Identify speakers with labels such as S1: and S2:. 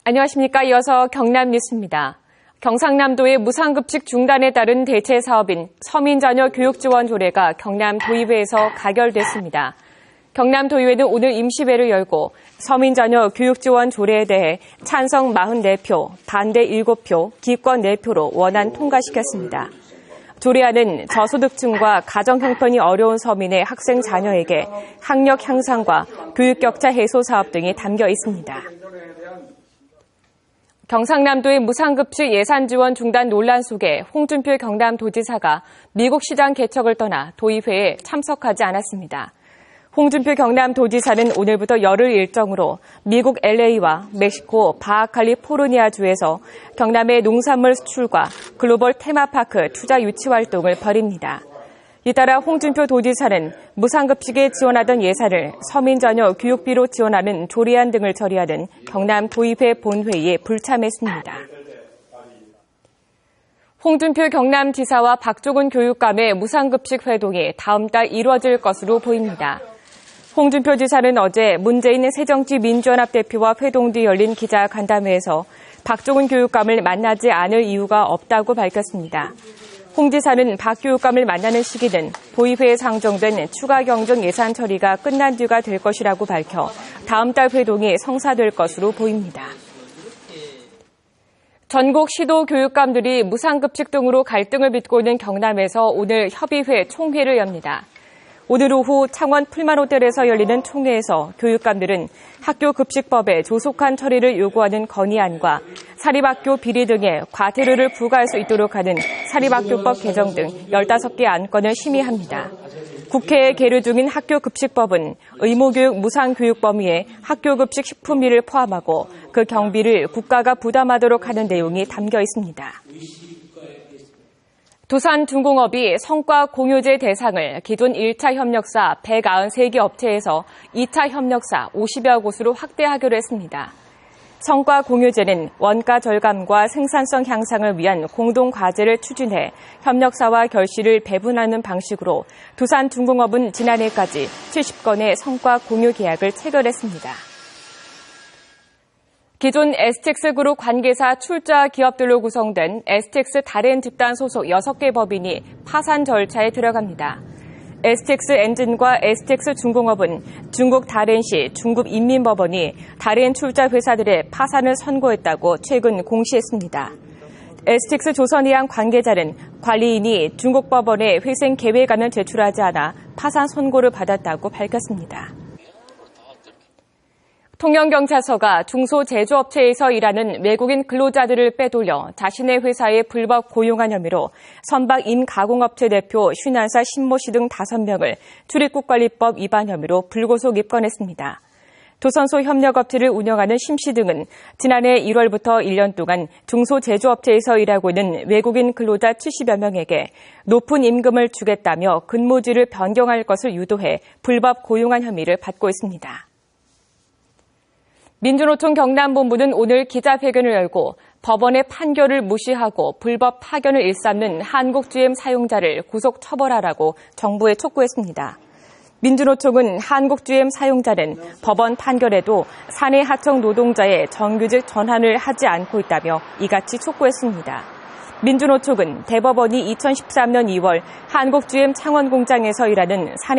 S1: 안녕하십니까. 이어서 경남 뉴스입니다. 경상남도의 무상급식 중단에 따른 대체 사업인 서민자녀 교육지원 조례가 경남 도의회에서 가결됐습니다. 경남 도의회는 오늘 임시회를 열고 서민자녀 교육지원 조례에 대해 찬성 44표, 반대 7표, 기권 4표로 원안 통과시켰습니다. 조례안은 저소득층과 가정 형편이 어려운 서민의 학생 자녀에게 학력 향상과 교육 격차 해소 사업 등이 담겨 있습니다. 경상남도의 무상급식 예산 지원 중단 논란 속에 홍준표 경남도지사가 미국 시장 개척을 떠나 도의회에 참석하지 않았습니다. 홍준표 경남도지사는 오늘부터 열흘 일정으로 미국 LA와 멕시코 바하칼리포르니아주에서 경남의 농산물 수출과 글로벌 테마파크 투자 유치 활동을 벌입니다. 이따라 홍준표 도지사는 무상급식에 지원하던 예산을 서민자녀 교육비로 지원하는 조례안 등을 처리하는 경남 도의회 본회의에 불참했습니다. 홍준표 경남지사와 박종훈 교육감의 무상급식 회동이 다음 달 이루어질 것으로 보입니다. 홍준표 지사는 어제 문재인 새정치민주연합 대표와 회동 뒤 열린 기자간담회에서 박종훈 교육감을 만나지 않을 이유가 없다고 밝혔습니다. 홍 지사는 박 교육감을 만나는 시기는 도의회에 상정된 추가 경정 예산 처리가 끝난 뒤가 될 것이라고 밝혀 다음 달 회동이 성사될 것으로 보입니다. 전국 시도 교육감들이 무상급식 등으로 갈등을 빚고 있는 경남에서 오늘 협의회 총회를 엽니다. 오늘 오후 창원 풀만호텔에서 열리는 총회에서 교육감들은 학교급식법의 조속한 처리를 요구하는 건의안과 사립학교 비리 등의 과태료를 부과할 수 있도록 하는 사립학교법 개정 등 15개 안건을 심의합니다. 국회에 계류 중인 학교급식법은 의무교육 무상교육 범위에 학교급식 식품비를 포함하고 그 경비를 국가가 부담하도록 하는 내용이 담겨 있습니다. 두산중공업이 성과 공유제 대상을 기존 1차 협력사 193개 업체에서 2차 협력사 50여 곳으로 확대하기로 했습니다. 성과 공유제는 원가 절감과 생산성 향상을 위한 공동과제를 추진해 협력사와 결실을 배분하는 방식으로 두산중공업은 지난해까지 70건의 성과 공유 계약을 체결했습니다. 기존 STX그룹 관계사 출자 기업들로 구성된 STX 다렌 집단 소속 6개 법인이 파산 절차에 들어갑니다. STX 엔진과 STX 중공업은 중국 다렌시 중국인민법원이 다렌 출자 회사들의 파산을 선고했다고 최근 공시했습니다. STX 조선해양 관계자는 관리인이 중국 법원에 회생 계획안을 제출하지 않아 파산 선고를 받았다고 밝혔습니다. 통영경찰서가 중소제조업체에서 일하는 외국인 근로자들을 빼돌려 자신의 회사에 불법 고용한 혐의로 선박 임가공업체 대표 51살 신모 씨 등 5명을 출입국관리법 위반 혐의로 불구속 입건했습니다. 조선소 협력업체를 운영하는 심 씨 등은 지난해 1월부터 1년 동안 중소제조업체에서 일하고 있는 외국인 근로자 70여 명에게 높은 임금을 주겠다며 근무지를 변경할 것을 유도해 불법 고용한 혐의를 받고 있습니다. 민주노총 경남본부는 오늘 기자회견을 열고 법원의 판결을 무시하고 불법 파견을 일삼는 한국-GM 사용자를 구속 처벌하라고 정부에 촉구했습니다. 민주노총은 한국-GM 사용자는 법원 판결에도 사내 하청 노동자의 정규직 전환을 하지 않고 있다며 이같이 촉구했습니다. 민주노총은 대법원이 2013년 2월 한국-GM 창원 공장에서 일하는 사내